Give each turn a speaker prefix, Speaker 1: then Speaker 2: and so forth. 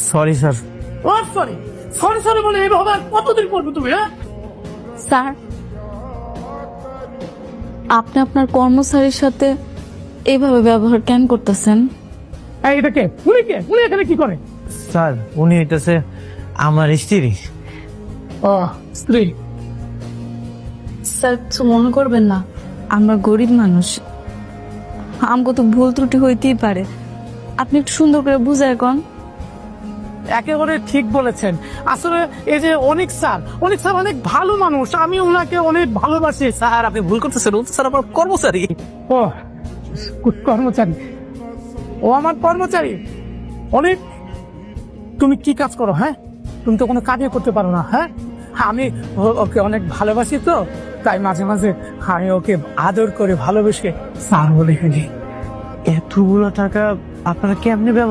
Speaker 1: Sorry sir.
Speaker 2: ও sorry sorry sorry বলে এইভাবে আর কতদিন করবে তুমি? হ্যাঁ
Speaker 3: স্যার, আপনি আপনার কর্মচারীর সাথে এইভাবে ব্যবহার কেন করতেছেন?
Speaker 2: এটা কে? উনি কে? উনি এখানে কি করে?
Speaker 1: স্যার উনি হইতেছে আমার স্ত্রী।
Speaker 2: ও স্ত্রী।
Speaker 3: স্যার কিছু মনে করবেন না, আমরা গরিব মানুষ, আমগো তো ভুল ত্রুটি হইতেই পারে। আপনি একটু সুন্দর করে বুঝায় কোন।
Speaker 2: একেবারে ঠিক বলেছেন। আসলে এই যে অনিক স্যার অনেক ভালো মানুষ, আমি ওনাকে অনেক ভালোবাসি।
Speaker 1: স্যার আপনি ভুল করতেছেন, ও তো স্যার আমার কর্মচারী।
Speaker 2: ও কর্মচারী, ও আমার কর্মচারী। অনেক তুমি কি কাজ করো? হ্যাঁ তুমি তো কোনো কাজই করতে পারো না। হ্যাঁ আমি ওকে অনেক ভালোবাসি, তো তাই মাঝে মাঝে আমি ওকে আদর করে ভালোবেসে স্যার বলে ফেলি।
Speaker 1: এতগুলো টাকা আপনারা কেমনে ব্যবস্থা